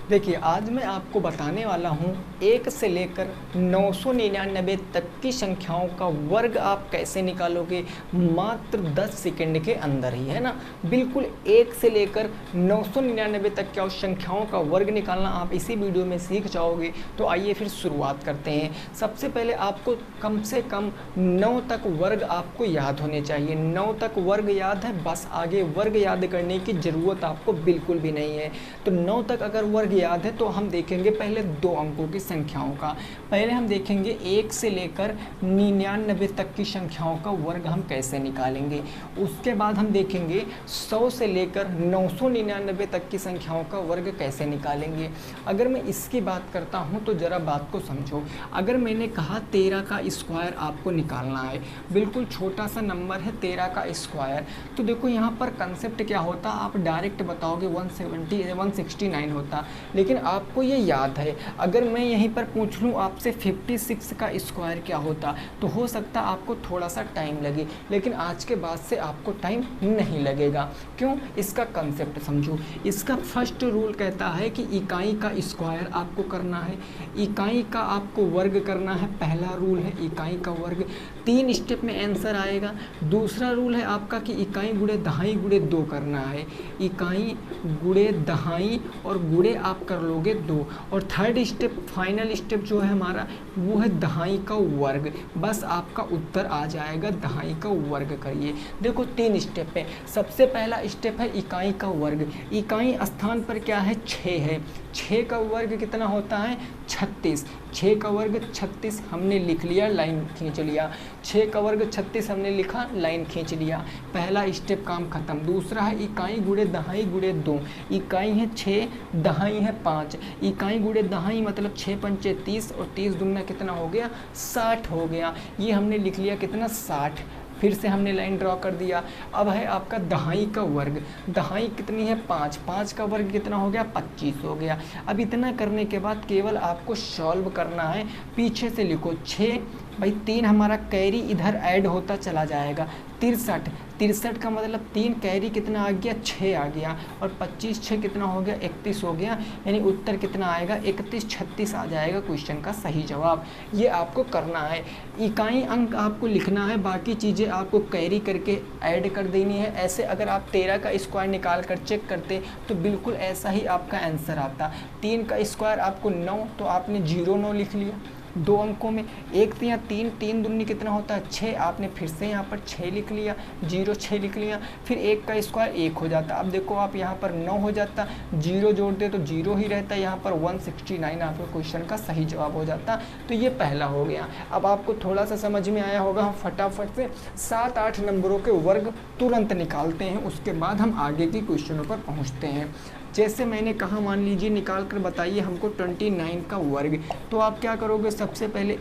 देखिए, आज मैं आपको बताने वाला हूँ 1 से लेकर 999 तक की संख्याओं का वर्ग आप कैसे निकालोगे मात्र 10 सेकंड के अंदर ही, है ना। बिल्कुल 1 से लेकर 999 तक क्या संख्याओं का वर्ग निकालना आप इसी वीडियो में सीख जाओगे। तो आइए फिर शुरुआत करते हैं। सबसे पहले आपको कम से कम 9 तक वर्ग आपको याद होने चाहिए। 9 तक वर्ग याद है, बस आगे वर्ग याद करने की ज़रूरत आपको बिल्कुल भी नहीं है। तो 9 तक अगर वर्ग याद है तो हम देखेंगे पहले 2 अंकों की संख्याओं का। पहले हम देखेंगे 1 से लेकर 99 तक की संख्याओं का वर्ग हम कैसे निकालेंगे। उसके बाद हम देखेंगे 100 से लेकर 999 तक की संख्याओं का वर्ग कैसे निकालेंगे। अगर मैं इसकी बात करता हूं तो ज़रा बात को समझो। अगर मैंने कहा 13 का स्क्वायर आपको निकालना है, बिल्कुल छोटा सा नंबर है 13 का स्क्वायर, तो देखो यहाँ पर कंसेप्ट क्या होता, आप डायरेक्ट बताओगे 169 होता, लेकिन आपको ये याद है। अगर मैं यहीं पर पूछ लूँ आपसे 56 का स्क्वायर क्या होता, तो हो सकता आपको थोड़ा सा टाइम लगे, लेकिन आज के बाद से आपको टाइम नहीं लगेगा। क्यों? इसका कंसेप्ट समझो। इसका फर्स्ट रूल कहता है कि इकाई का स्क्वायर आपको करना है, इकाई का आपको वर्ग करना है। पहला रूल है इकाई का वर्ग, 3 स्टेप में आंसर आएगा। दूसरा रूल है आपका कि इकाई गुणे दहाई गुणे 2 करना है, इकाई गुणे दहाई और गुणे आप कर लोगे 2। और थर्ड स्टेप, फाइनल स्टेप जो है हमारा, वो है दहाई का वर्ग। बस आपका उत्तर आ जाएगा, दहाई का वर्ग करिए। देखो 3 स्टेप है। सबसे पहला स्टेप है इकाई का वर्ग। इकाई स्थान पर क्या है? 6 है। 6 का वर्ग कितना होता है? 36। 6 का वर्ग 36 हमने लिख लिया, लाइन खींच लिया। 6 का वर्ग 36 हमने लिखा, लाइन खींच लिया। पहला स्टेप काम खत्म। दूसरा है इकाई गुणे दहाई गुणे 2। इकाई है 6, दहाई है 5। इकाई गुणे दहाई मतलब 6 पंचे 30 और 30 दूना कितना हो गया? 60 हो गया। ये हमने लिख लिया कितना? 60। फिर से हमने लाइन ड्रॉ कर दिया। अब है आपका दहाई का वर्ग। दहाई कितनी है? 5। 5 का वर्ग कितना हो गया? 25 हो गया। अब इतना करने के बाद केवल आपको सॉल्व करना है। पीछे से लिखो 6 भाई, 3 हमारा कैरी इधर ऐड होता चला जाएगा, 63। 63 का मतलब 3 कैरी कितना आ गया? 6 आ गया। और 25 6 कितना हो गया? 31 हो गया। यानी उत्तर कितना आएगा? 31 36 आ जाएगा क्वेश्चन का सही जवाब। ये आपको करना है। इकाई अंक आपको लिखना है, बाकी चीज़ें आपको कैरी करके ऐड कर देनी है। ऐसे अगर आप 13 का स्क्वायर निकाल कर चेक करते तो बिल्कुल ऐसा ही आपका आंसर आता। 3 का स्क्वायर आपको 9, तो आपने 09 लिख लिया 2 अंकों में। 1 या 3, 3 दूनी कितना होता है? 6। आपने फिर से यहाँ पर 6 लिख लिया, 06 लिख लिया। फिर 1 का स्क्वायर 1 हो जाता। अब देखो आप यहाँ पर 9 हो जाता, 0 जोड़ते तो 0 ही रहता। यहाँ पर 169 आपका क्वेश्चन का सही जवाब हो जाता। तो ये पहला हो गया। अब आपको थोड़ा सा समझ में आया होगा। हम फटाफट से 7-8 नंबरों के वर्ग तुरंत निकालते हैं, उसके बाद हम आगे की क्वेश्चनों पर पहुँचते हैं। जैसे मैंने कहा, मान लीजिए निकाल कर बताइए हमको 29 का वर्ग। तो आप क्या करोगे? सबसे पहले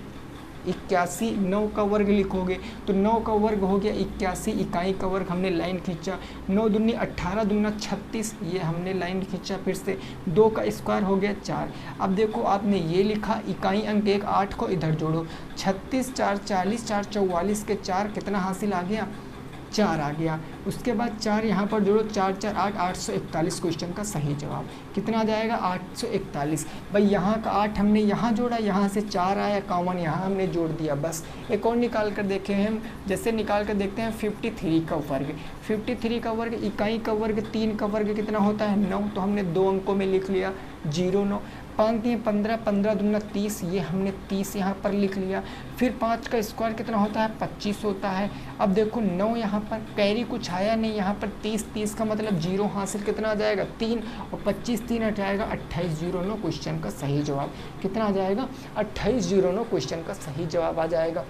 81, 9 का वर्ग लिखोगे, तो 9 का वर्ग हो गया 81। इकाई का वर्ग हमने लाइन खींचा, 9 दूनी 18 दूना 36, ये हमने लाइन खींचा। फिर से 2 का स्क्वायर हो गया 4। अब देखो आपने ये लिखा, इकाई अंक 1 8 को इधर जोड़ो, 36 4 40, 4 44 के 4 कितना हासिल आ गया? 4 आ गया। उसके बाद 4 यहाँ पर जोड़ो, 4 4 8, 841 क्वेश्चन का सही जवाब कितना आ जाएगा? 841। भाई यहाँ का 8 हमने यहाँ जोड़ा, यहाँ से 4 आया कॉमन, यहाँ हमने जोड़ दिया बस। एक और निकाल कर देखें हम, जैसे निकाल कर देखते हैं 53 का वर्ग। 53 का वर्ग, इकाई का वर्ग 3 का वर्ग कितना होता है? 9, तो हमने 2 अंकों में लिख लिया 09। 5 3 15, 15 दूना 30, ये हमने 30 यहाँ पर लिख लिया। फिर 5 का स्क्वायर कितना होता है? 25 होता है। अब देखो 9 यहाँ पर कैरी कुछ आया नहीं, यहाँ पर 30 का मतलब 0 हासिल कितना आ जाएगा? 3, और 25 3 हटाएगा 2809 क्वेश्चन का सही जवाब कितना आ जाएगा? 2809 क्वेश्चन का सही जवाब आ जाएगा।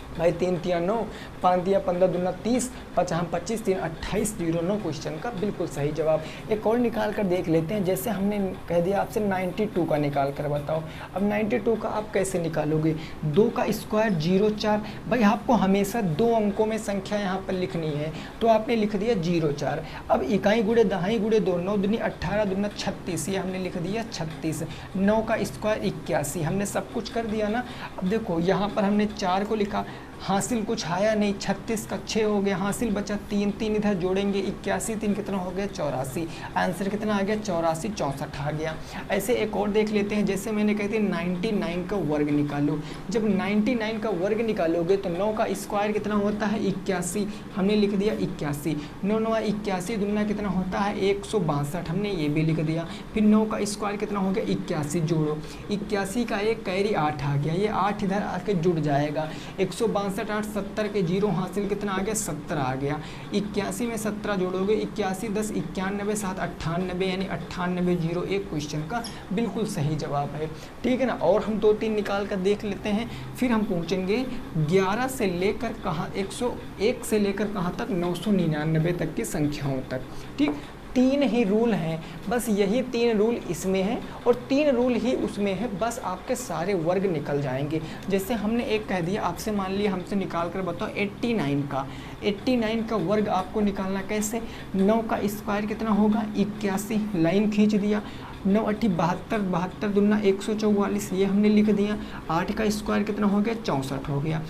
भाई 3 3 9, 5 3 15 दूना 30, 5 25 3 2809 क्वेश्चन का बिल्कुल सही जवाब। एक और निकाल कर देख लेते हैं। जैसे हमने कह दिया आपसे 92 का निकाल कर बताओ। अब 92 का आप कैसे निकालोगे? 2 का स्क्वायर 04। भाई आपको हमेशा 2 अंकों में संख्या यहाँ पर लिखनी है, तो आपने लिख दिया 04। अब इकाई गुणे दहाई गुणे 2, 9 दूनी 18 दूना 36, ये हमने लिख दिया 36। 9 का स्क्वायर 81, हमने सब कुछ कर दिया ना। अब देखो यहाँ पर हमने 4 को लिखा, हासिल कुछ आया नहीं, 36 का 6 हो गया, हासिल बचा 3, 3 इधर जोड़ेंगे 81, 3 कितना हो गया 84, आंसर कितना आ गया 84, 64 आ गया। ऐसे एक और देख लेते हैं, जैसे मैंने कही थी 99 का वर्ग निकालो। जब 99 का वर्ग निकालोगे तो 9 का स्क्वायर कितना होता है 81, हमने लिख दिया 81, 9 9 81 दुगना कितना होता है 162, हमने ये भी लिख दिया। फिर 9 का स्क्वायर कितना हो गया 81, जोड़ो 81 का एक कैरी 8 आ गया, ये 8 इधर आके जुड़ जाएगा, 162 8 70 के 0 हासिल कितना आ गया 70 आ गया। 81 में 17 जोड़ोगे 81 10 91 7 98, यानी 98 0 एक क्वेश्चन का बिल्कुल सही जवाब है। ठीक है ना। और हम 2-3 निकाल कर देख लेते हैं, फिर हम पूछेंगे 11 से लेकर कहाँ 101 से लेकर कहाँ तक 999 तक की संख्याओं तक। ठीक, 3 ही रूल हैं, बस यही 3 रूल इसमें हैं और 3 रूल ही उसमें है, बस आपके सारे वर्ग निकल जाएंगे। जैसे हमने एक कह दिया, आपसे मान लिया हमसे निकाल कर बताओ 89 का वर्ग आपको निकालना कैसे, 9 का स्क्वायर कितना होगा 81, लाइन खींच दिया, 9 8 72, 72 दुना 144, ये हमने लिख दिया। 8 का स्क्वायर कितना हो गया 64 हो गया।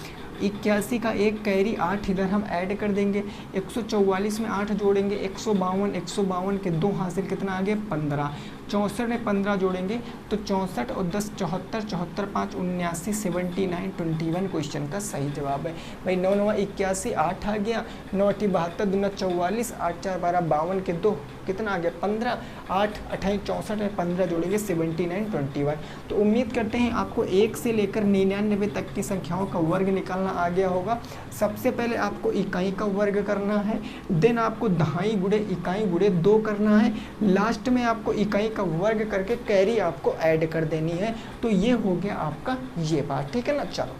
81 का एक कैरी 8 इधर हम ऐड कर देंगे, 144 में 8 जोड़ेंगे 152 के 2 हासिल कितना आ गया 15, 64 में 15 जोड़ेंगे तो 64 और 10 74, 74 5 79, 79 21 क्वेश्चन का सही जवाब है। भाई 9 9 81, 8 आ गया, 9 8 72 दुना 44, 8 4 12 52 के 2 कितना आ गया 15, 8 28 64 में 15 जोड़ेंगे 79 21। तो उम्मीद करते हैं आपको 1 से लेकर 99 तक की संख्याओं का वर्ग निकालना आ गया होगा। सबसे पहले आपको इकाई का वर्ग करना है, देन आपको दहाई गुणे इकाई गुणे 2 करना है, लास्ट में आपको इकाई का वर्ग करके कैरी आपको ऐड कर देनी है। तो ये हो गया आपका ये बात। ठीक है ना। चलो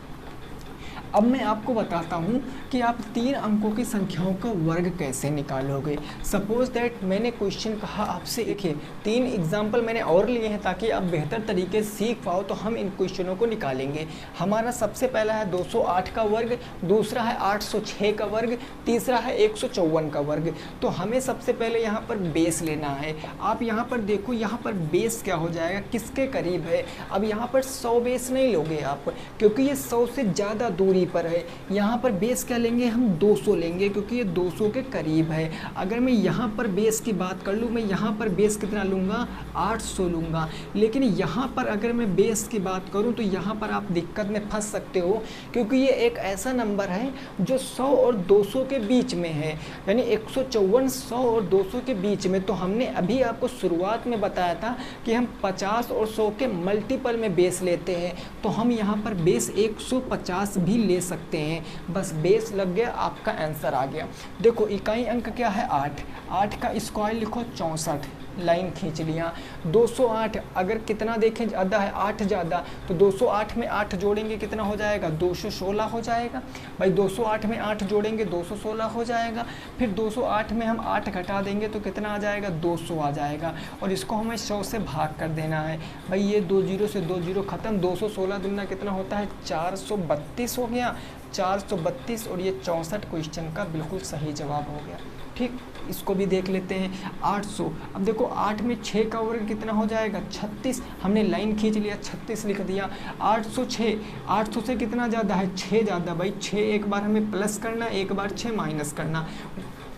अब मैं आपको बताता हूँ कि आप 3 अंकों की संख्याओं का वर्ग कैसे निकालोगे। सपोज दैट मैंने क्वेश्चन कहा आपसे, देखिए 3 एग्जाम्पल मैंने और लिए हैं ताकि आप बेहतर तरीके से सीख पाओ, तो हम इन क्वेश्चनों को निकालेंगे। हमारा सबसे पहला है 208 का वर्ग, दूसरा है 806 का वर्ग, तीसरा है 154 का वर्ग। तो हमें सबसे पहले यहाँ पर बेस लेना है। आप यहाँ पर देखो, यहाँ पर बेस क्या हो जाएगा, किसके करीब है। अब यहाँ पर 100 बेस नहीं लोगे आप, क्योंकि ये 100 से ज़्यादा दूरी पर है। यहाँ पर बेस क्या लेंगे हम 200 लेंगे, क्योंकि ये 200 के करीब है। अगर मैं यहाँ पर बेस की बात कर लूँ, मैं यहाँ पर बेस कितना लूँगा 800 लूँगा। लेकिन यहाँ पर अगर मैं बेस की बात करूँ तो यहाँ पर आप दिक्कत में फंस सकते हो, क्योंकि ये एक ऐसा नंबर है जो 100 और 200 के बीच में है, यानी 154 100 और 200 के बीच में। तो हमने अभी आपको शुरुआत में बताया था कि हम 50 और 100 के मल्टीपल में बेस लेते हैं, तो हम यहाँ पर बेस 150 भी ले सकते हैं। बस बेस लग गया, आपका आंसर आ गया। देखो इकाई अंक क्या है 8, 8 का स्क्वायर लिखो 64, लाइन खींच लिया। 208 अगर कितना देखें ज़्यादा है 8 ज़्यादा, तो 208 में 8 जोड़ेंगे कितना हो जाएगा 216 हो जाएगा। भाई 208 में 8 जोड़ेंगे 216 हो जाएगा। फिर 208 में हम 8 घटा देंगे तो कितना आ जाएगा 200 आ जाएगा, और इसको हमें 100 से भाग कर देना है। भाई ये 2 0 से 2 0 खत्म, 216 दुना कितना होता है 432 हो गया, 432 और ये 64 क्वेश्चन का बिल्कुल सही जवाब हो गया। ठीक, इसको भी देख लेते हैं 800। अब देखो 8 में 6 का वर्ग कितना हो जाएगा 36, हमने लाइन खींच लिया 36 लिख दिया। 806, 800 से कितना ज़्यादा है 6 ज़्यादा। भाई 6 एक बार हमें प्लस करना, एक बार 6 माइनस करना।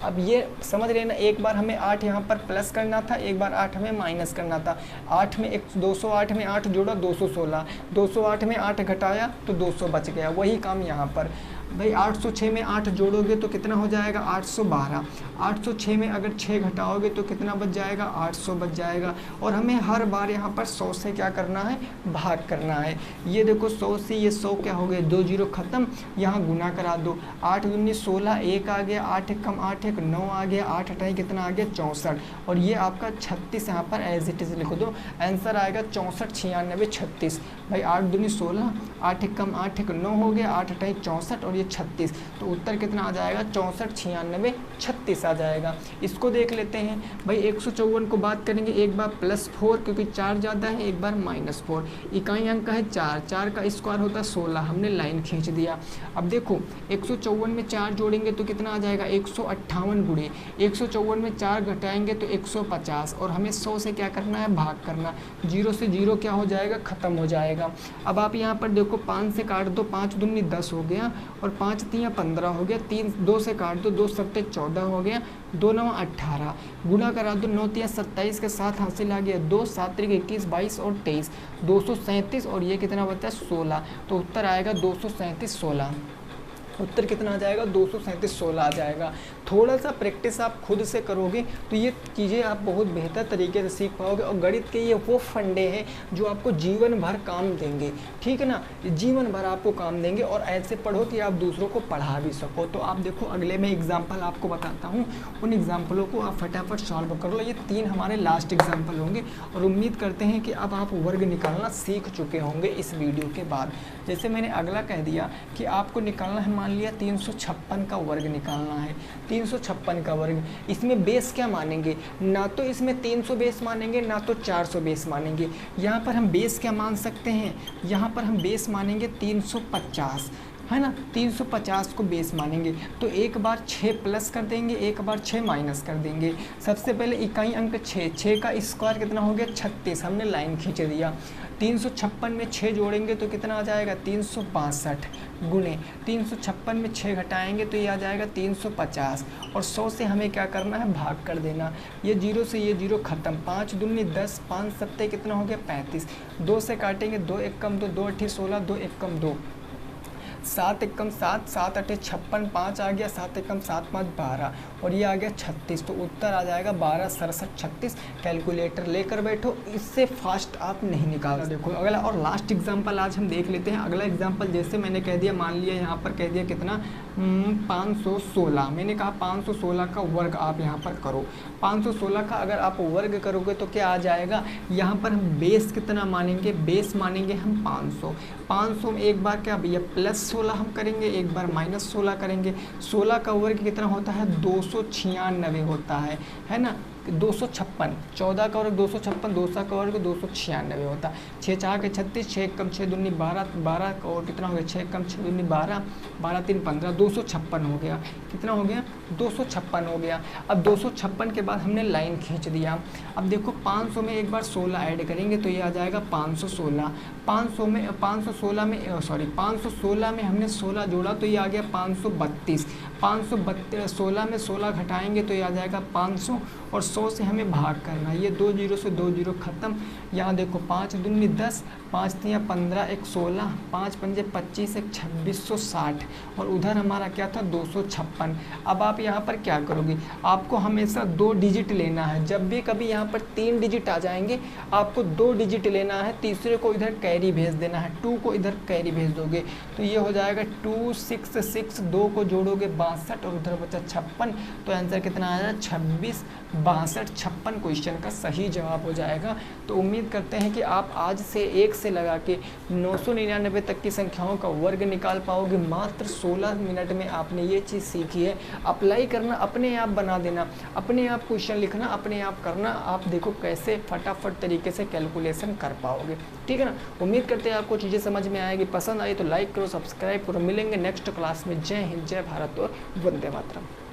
अब ये समझ लेना, एक बार हमें 8 यहाँ पर प्लस करना था, एक बार 8 हमें माइनस करना था। 8 में 208 में 8 जोड़ा 216, 208 में 8 घटाया तो 200 बच गया। वही काम यहाँ पर। भाई 806 में 8 जोड़ोगे तो कितना हो जाएगा 812, 806 में अगर 6 घटाओगे तो कितना बच जाएगा 800 बच जाएगा। और हमें हर बार यहाँ पर 100 से क्या करना है भाग करना है। ये देखो 100 से ये 100 क्या हो गए 2 0 खत्म, यहाँ गुना करा दो। 8 दूनी 16, 1 आ गया, 8 एक कम 8 एक 9 आ गया, 8 हटाई कितना आ गया 64, और ये आपका 36 यहाँ पर एज इट इज लिख दो। आंसर आएगा 64 96 36। भाई 8 दूनी 16, 8 एक कम 8 एक 9 हो गया, 8 हटाई 64 और ये 36, तो उत्तर कितना आ जाएगा 64 96 36 आ जाएगा। इसको देख लेते हैं भाई, 154 को बात करेंगे, एक बार +4 क्योंकि 4 ज़्यादा है, एक बार -4, इकाई अंक है 4, 4 का स्क्वायर होता है 16, हमने लाइन खींच दिया। अब देखो 154 में 4 जोड़ेंगे तो कितना आ जाएगा 158 गुणे 154 में 4 घटाएंगे तो 150, और हमें 100 से क्या करना है, भाग करना। 0 से 0 क्या हो जाएगा, ख़त्म हो जाएगा। अब आप यहाँ पर देखो 5 से काट दो, 5 दूनी 10 हो गया, और 5 तियाँ 15 हो गया, 2 से काट दो, 2 सत्ते 14 हो गया, 2 9 18, गुना करा दो, 9 तियाँ 27 के साथ हासिल आ गया 2, 7 त्रिक 21, 22 और 23, 237, और ये कितना बचा है 16, तो उत्तर आएगा 237 16। उत्तर कितना आ जाएगा 237 16 आ जाएगा। थोड़ा सा प्रैक्टिस आप खुद से करोगे तो ये चीज़ें आप बहुत बेहतर तरीके से सीख पाओगे, और गणित के ये वो फंडे हैं जो आपको जीवन भर काम देंगे, ठीक है ना, जीवन भर आपको काम देंगे, और ऐसे पढ़ो कि आप दूसरों को पढ़ा भी सको। तो आप देखो अगले में एग्जाम्पल आपको बताता हूँ, उन एग्जाम्पलों को आप फटाफट सॉल्व कर लो। ये 3 हमारे लास्ट एग्जाम्पल होंगे, और उम्मीद करते हैं कि अब आप वर्ग निकालना सीख चुके होंगे इस वीडियो के बाद। जैसे मैंने अगला कह दिया कि आपको निकालना है, मान लिया 356 का वर्ग निकालना है, 356 का वर्ग। इसमें बेस क्या मानेंगे, ना तो इसमें 300 बेस मानेंगे, ना तो 400 बेस मानेंगे। यहाँ पर हम बेस क्या मान सकते हैं, यहाँ पर हम बेस मानेंगे 350, है ना, 350 को बेस मानेंगे। तो एक बार 6 प्लस कर देंगे, एक बार 6 माइनस कर देंगे। सबसे पहले इकाई अंक 6, 6 का स्क्वायर कितना हो गया 36, हमने लाइन खींच दिया। 356 में 6 जोड़ेंगे तो कितना आ जाएगा 362 गुणे 356 में 6 घटाएंगे तो ये आ जाएगा 350, और 100 से हमें क्या करना है, भाग कर देना। ये 0 से ये 0 खत्म, 5 दूनी 10, 5 सत्ते कितना हो गया 35, 2 से काटेंगे 2 1 कम 2, 2 8 16, 2 1 कम 2, 7 1 कम 7, 7 8 56, 5 आ गया, 7 1 कम 7 5 12, और ये आ गया 36। तो उत्तर आ जाएगा 12 67 36। कैलकुलेटर लेकर बैठो, इससे फास्ट आप नहीं निकाल। देखो अगला और लास्ट एग्जांपल आज हम देख लेते हैं। अगला एग्जांपल जैसे मैंने कह दिया, मान लिया यहाँ पर कह दिया कितना 516, मैंने कहा 516 का वर्ग आप यहाँ पर करो। 516 का अगर आप वर्ग करोगे तो क्या आ जाएगा, यहाँ पर हम बेस कितना मानेंगे, बेस मानेंगे हम 500। 500 में एक बार क्या भैया +16 हम करेंगे, एक बार -16 करेंगे। 16 का वर्ग कितना होता है 296 होता है ना, 256। 14 का वर्ग 256, 200 का वर्ग 296 होता है। 6 4 के 36, 6 कम 6 दूनी 12, 12 का और कितना हो गया 6 कम 6 दूनी 12, 12 3 15, 256 हो गया। कितना हो गया 256 हो गया। अब 256 के बाद हमने लाइन खींच दिया। अब देखो 500 में एक बार 16 ऐड करेंगे तो ये आ जाएगा 516। 516 में हमने 16 जोड़ा तो ये आ गया 532। 16 में 16 घटाएंगे तो ये आ जाएगा 500, और 100 से हमें भाग करना है। ये 2 0 से 2 0 खत्म। यहाँ देखो 5 दूनी 10, 5 तियाँ 15, 1 16, 5 पंजे 25, 1 2660, और उधर हमारा क्या था 256। अब आप यहाँ पर क्या करोगे, आपको हमेशा 2 डिजिट लेना है। जब भी कभी यहाँ पर 3 डिजिट आ जाएंगे आपको 2 डिजिट लेना है, तीसरे को इधर कैरी भेज देना है, 2 को इधर कैरी भेज दोगे तो ये हो जाएगा 2 6 6, 2 को जोड़ोगे 62, और उधर बचा 56। तो आंसर कितना आया 26 62 56 क्वेश्चन का सही जवाब हो जाएगा। तो उम्मीद करते हैं कि आप आज से 1 से लगा के 999 तक की संख्याओं का वर्ग निकाल पाओगे। मात्र 16 मिनट में आपने ये चीज़ सीखी है। अप्लाई करना, अपने आप बना देना, अपने आप क्वेश्चन लिखना, अपने आप करना। आप देखो कैसे फटाफट तरीके से कैलकुलेशन कर पाओगे, ठीक है ना। उम्मीद करते हैं आपको चीज़ें समझ में आएगी। पसंद आई तो लाइक करो, सब्सक्राइब करो। मिलेंगे नेक्स्ट क्लास में। जय हिंद, जय भारत और वंदे मातरम।